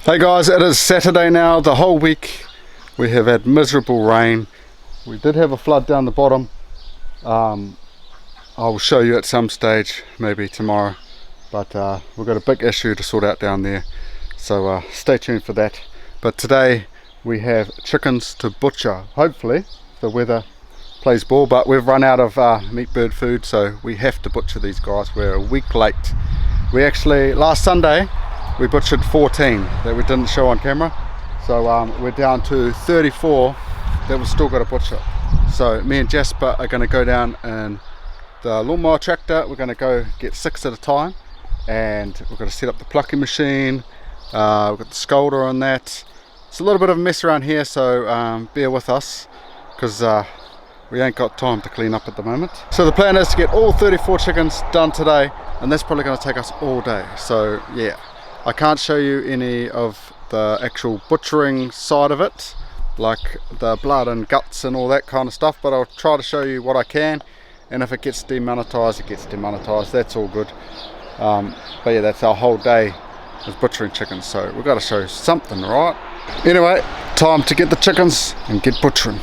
Hey guys, it is Saturday now. The whole week we have had miserable rain. We did have a flood down the bottom. I will show you at some stage, maybe tomorrow, but we've got a big issue to sort out down there, so stay tuned for that. But today we have chickens to butcher. Hopefully the weather plays ball, but we've run out of meat bird food, so we have to butcher these guys. We're a week late. We actually, last Sunday we butchered 14 that we didn't show on camera, so we're down to 34 that we've still got to butcher. So me and Jasper are going to go down in the lawnmower tractor. We're going to go get 6 at a time, and we're going to set up the plucking machine. We've got the scolder on that. It's a little bit of a mess around here, so bear with us, because we ain't got time to clean up at the moment. So the plan is to get all 34 chickens done today, and that's probably going to take us all day. So yeah, I can't show you any of the actual butchering side of it, like the blood and guts and all that kind of stuff, but I'll try to show you what I can, and if it gets demonetized, it gets demonetized. That's all good. But yeah, that's our whole day is butchering chickens, so we've got to show you something, right? Anyway, time to get the chickens and get butchering.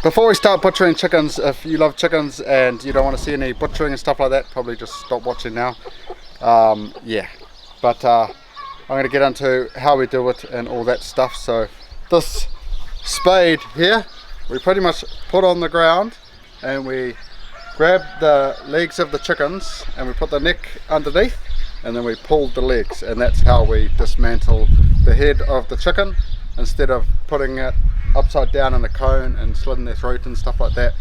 Before we start butchering chickens, if you love chickens and you don't want to see any butchering and stuff like that, probably just stop watching now. Yeah, but I'm going to get into how we do it and all that stuff. So this spade here, we pretty much put on the ground, and we grab the legs of the chickens and we put the neck underneath, and then we pull the legs, and that's how we dismantle the head of the chicken, instead of putting it upside down in a cone and slitting their throat and stuff like that.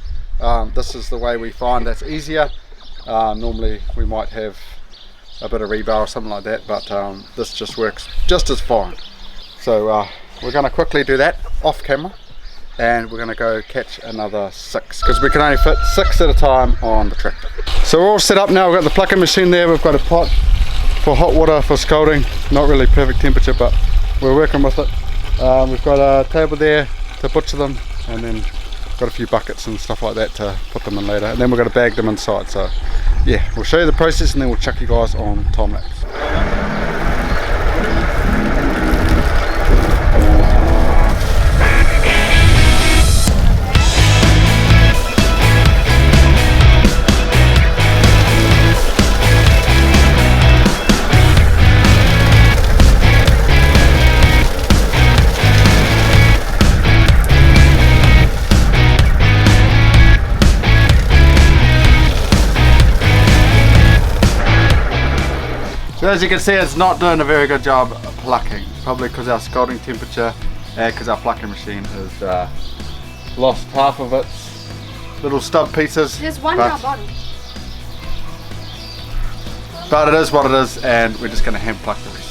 This is the way we find that's easier. Normally we might have a bit of rebar or something like that, but this just works just as fine. So we're going to quickly do that off camera, and we're going to go catch another 6, because we can only fit 6 at a time on the tractor. So we're all set up now. We've got the plucking machine there, we've got a pot for hot water for scalding. Not really perfect temperature, but we're working with it. We've got a table there to butcher them, and then got a few buckets and stuff like that to put them in later, and then we're going to bag them inside. So yeah, we'll show you the process, and then we'll chuck you guys on time lapse. So as you can see, it's not doing a very good job plucking, probably because our scalding temperature, and because our plucking machine has lost half of its little stub pieces. There's one at our bottom. But it is what it is, and we're just going to hand pluck the rest.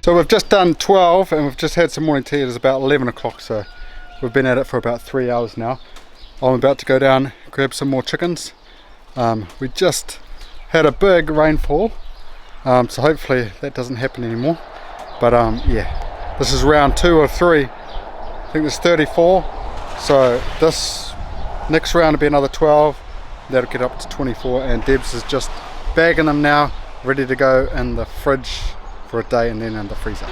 So we've just done 12, and we've just had some morning tea. It is about 11 o'clock, so we've been at it for about 3 hours now. I'm about to go down, grab some more chickens. We just had a big rainfall, so hopefully that doesn't happen anymore. But yeah, this is round 2 of 3. I think there's 34, so this next round will be another 12. That'll get up to 24, and Debs is just bagging them now, ready to go in the fridge for a day, and then in the freezer.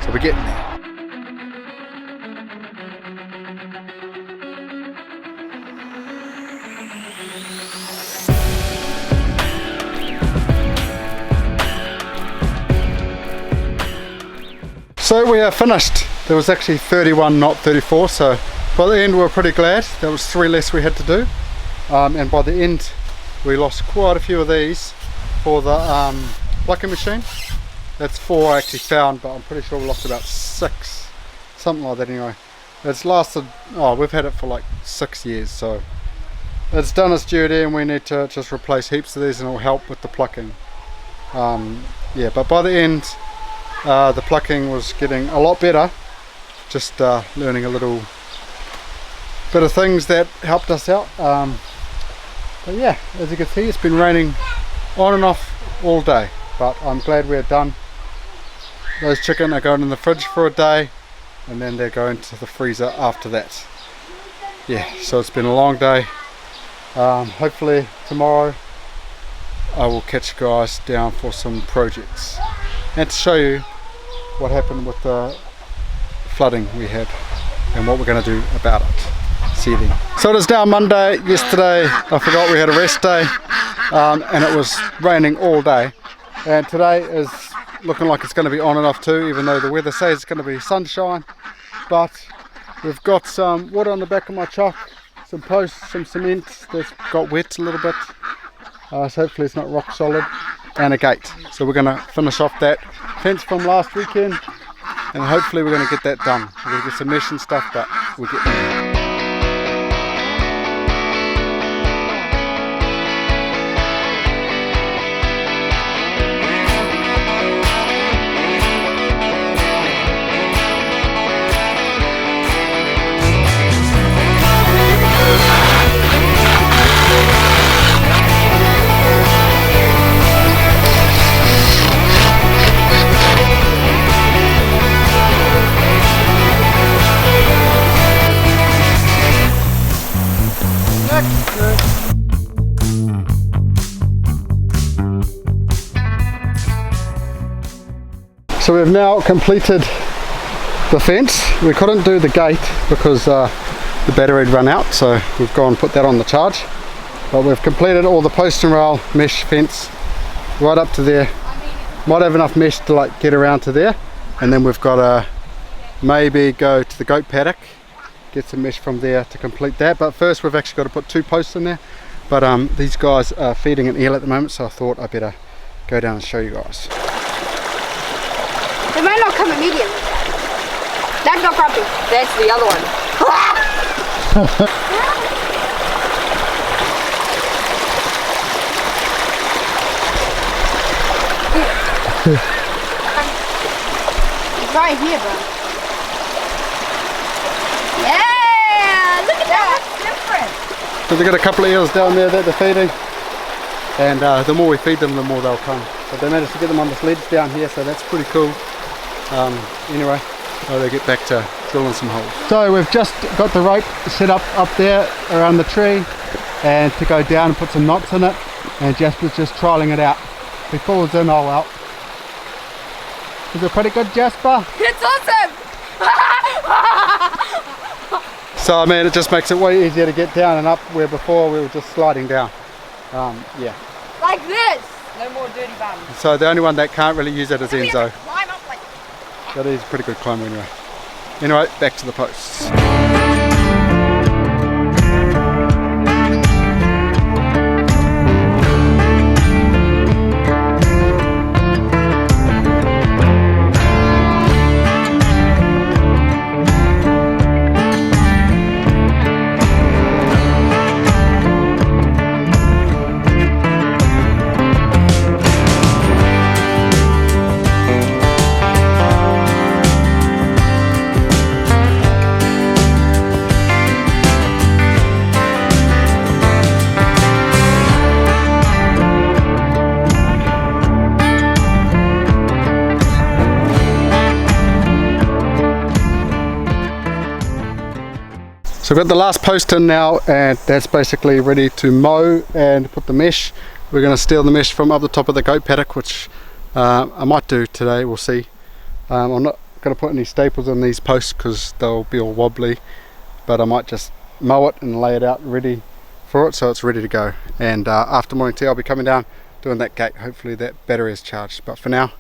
So we're getting there. So we are finished. There was actually 31, not 34, so by the end we were pretty glad. There was 3 less we had to do, and by the end we lost quite a few of these for the plucking machine. That's 4 I actually found, but I'm pretty sure we lost about 6, something like that anyway. It's lasted, oh, we've had it for like 6 years, so it's done its duty, and we need to just replace heaps of these and it'll help with the plucking. Yeah, but by the end the plucking was getting a lot better, just learning a little bit of things that helped us out. But yeah, as you can see, it's been raining on and off all day, but I'm glad we're done. Those chicken are going in the fridge for a day, and then they're going to the freezer after that. Yeah, so it's been a long day. Hopefully tomorrow I will catch you guys down for some projects and to show you what happened with the flooding we had and what we're going to do about it. See you then. So it is now Monday. Yesterday I forgot we had a rest day, and it was raining all day, and today is looking like it's going to be on and off too, even though the weather says it's going to be sunshine. But we've got some wood on the back of my truck, some posts, some cement that's got wet a little bit, so hopefully it's not rock solid, and a gate. So we're going to finish off that fence from last weekend, and hopefully we're going to get that done. We're going to get some mesh and stuff, but we'll get there. So we've now completed the fence. We couldn't do the gate because the battery had run out, so we've gone and put that on the charge. But we've completed all the post and rail mesh fence right up to there. Might have enough mesh to like get around to there, and then we've got to maybe go to the goat paddock, get some mesh from there to complete that. But first we've actually got to put 2 posts in there. But these guys are feeding an eel at the moment, so I thought I'd better go down and show you guys. They might not come immediately. That's not crappie. That's the other one. It's right here, bro. Yeah! Look at that! That's different. So they've got a couple of eels down there that they're feeding, and the more we feed them, the more they'll come. But they managed to get them on the sleds down here, so that's pretty cool. Anyway, I'll get back to drilling some holes. So we've just got the rope set up there around the tree, and to go down and put some knots in it, and Jasper's just trialling it out. If he falls in, I'll out. Is it pretty good, Jasper? It's awesome! So I mean, it just makes it way easier to get down and up, where before we were just sliding down. Yeah. Like this! No more dirty bums. So the only one that can't really use it is Enzo. Climb up like That is a pretty good climb anyway. Anyway, back to the posts. So I've got the last post in now, and that's basically ready to mow and put the mesh. We're going to steal the mesh from up the top of the goat paddock, which I might do today, we'll see. I'm not going to put any staples on these posts because they'll be all wobbly, but I might just mow it and lay it out ready for it, so it's ready to go. And after morning tea I'll be coming down doing that gate. Hopefully that battery is charged, but for now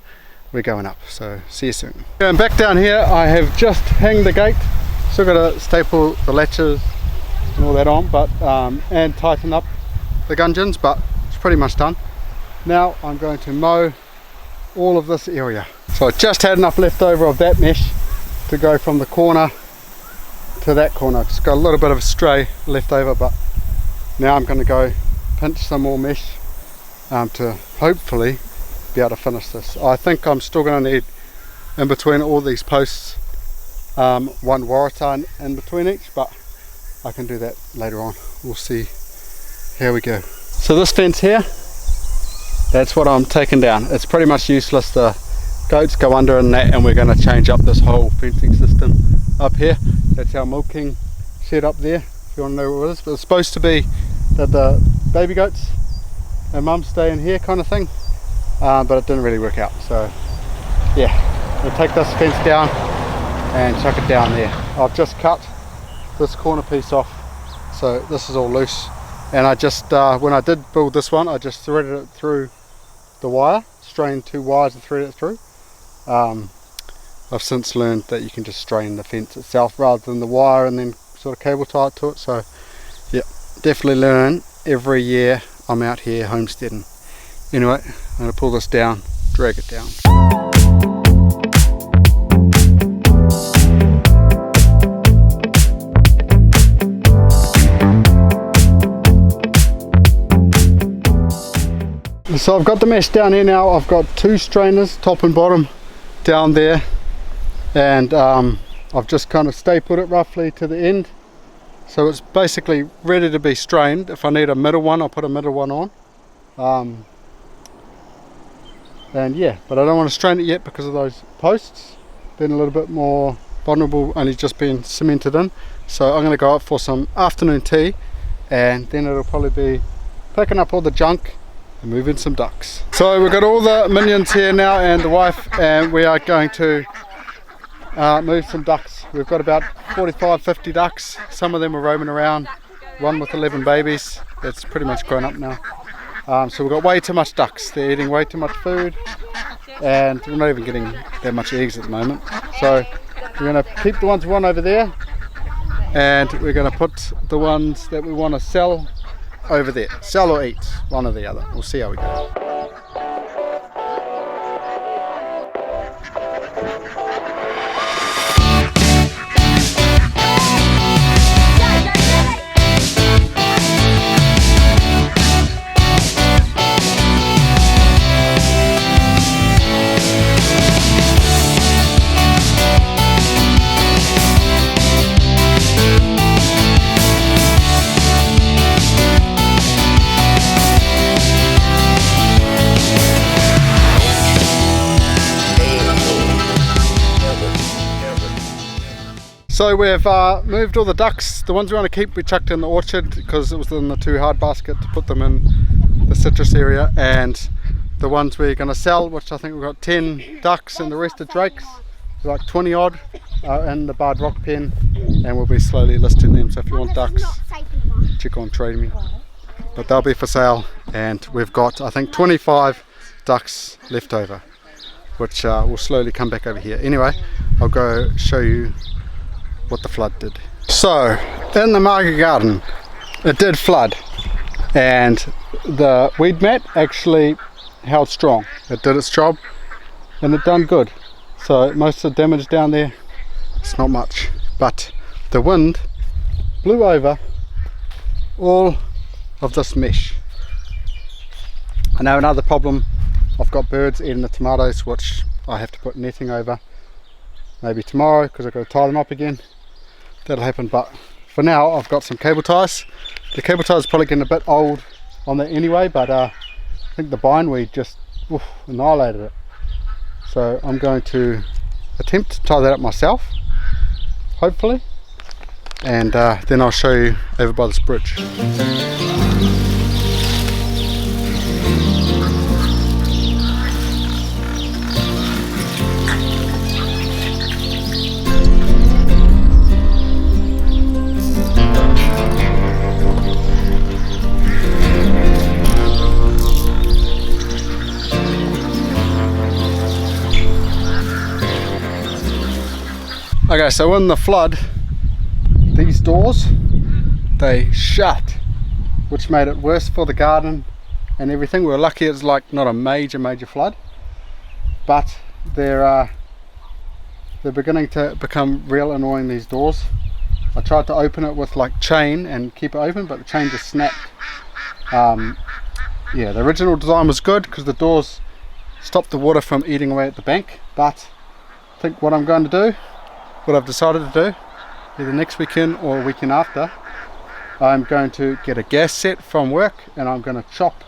we're going up, so see you soon. And back down here I have just hanged the gate. Still got to staple the latches and all that on, but and tighten up the gungans, but it's pretty much done. Now I'm going to mow all of this area. So I just had enough left over of that mesh to go from the corner to that corner. Just got a little bit of a stray left over, but now I'm going to go pinch some more mesh to hopefully be able to finish this. I think I'm still going to need, in between all these posts, one waratah in between each, but I can do that later on. We'll see. Here we go. So this fence here, that's what I'm taking down. It's pretty much useless. The goats go under in that, and we're going to change up this whole fencing system up here. That's our milking shed up there, if you want to know what it is. But it's supposed to be that the baby goats and mum stay in here kind of thing, but it didn't really work out. So yeah, we'll take this fence down and chuck it down there. I've just cut this corner piece off, so this is all loose. And I just, when I did build this one, I just threaded it through the wire, strained 2 wires and threaded it through. I've since learned that you can just strain the fence itself rather than the wire and then sort of cable tie it to it. So yeah, definitely learn every year I'm out here homesteading. Anyway, I'm going to pull this down, drag it down. So I've got the mesh down here now. I've got 2 strainers, top and bottom, down there, and I've just kind of stapled it roughly to the end, so it's basically ready to be strained. If I need a middle one, I'll put a middle one on, and yeah, but I don't want to strain it yet because of those posts being a little bit more vulnerable, only just being cemented in. So I'm going to go up for some afternoon tea, and then it'll probably be picking up all the junk and moving some ducks. So we've got all the minions here now and the wife, and we are going to move some ducks. We've got about 45-50 ducks. Some of them are roaming around, one with 11 babies. It's pretty much grown up now. So we've got way too much ducks. They're eating way too much food, and we're not even getting that much eggs at the moment. So we're going to keep the ones we want over there, and we're going to put the ones that we want to sell over there. Sell or eat, one or the other. We'll see how we go. So we've moved all the ducks. The ones we want to keep we chucked in the orchard because it was in the too hard basket to put them in the citrus area, and the ones we're going to sell, which I think we've got 10 ducks and the rest are drakes, like 20 odd, in the barred rock pen, and we'll be slowly listing them. So if you want ducks, check on Trade Me. But they'll be for sale, and we've got I think 25 ducks left over, which will slowly come back over here. Anyway, I'll go show you what the flood did. So in the market garden it did flood, and the weed mat actually held strong. It did its job and it done good. So most of the damage down there, it's not much, but the wind blew over all of this mesh. I know another problem, I've got birds eating the tomatoes, which I have to put netting over maybe tomorrow because I've got to tie them up again. That'll happen, but for now I've got some cable ties. The cable ties are probably getting a bit old on that anyway, but I think the bindweed just annihilated it. So I'm going to attempt to tie that up myself, hopefully, and then I'll show you over by this bridge. Okay, so in the flood, these doors, they shut, which made it worse for the garden and everything. We're lucky it's like not a major flood, but they're beginning to become real annoying, these doors. I tried to open it with like chain and keep it open, but the chain just snapped. Yeah, the original design was good because the doors stopped the water from eating away at the bank, but I think what I'm going to do, what I've decided to do, either next weekend or weekend after, I'm going to get a gas set from work and I'm going to chop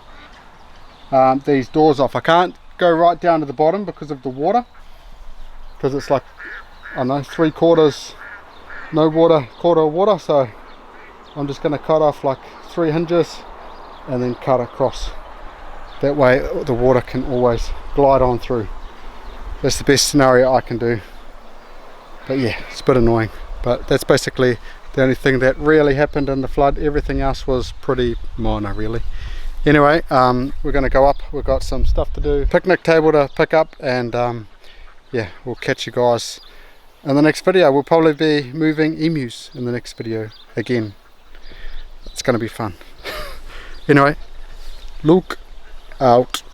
these doors off. I can't go right down to the bottom because of the water, because it's like, I don't know, 3/4 no water, 1/4 water, so I'm just going to cut off like 3 hinges and then cut across. That way the water can always glide on through. That's the best scenario I can do. But yeah, it's a bit annoying, but that's basically the only thing that really happened in the flood. Everything else was pretty minor really. Anyway, we're going to go up. We've got some stuff to do, picnic table to pick up, and yeah, we'll catch you guys in the next video. We'll probably be moving emus in the next video again. It's going to be fun. Anyway, look out.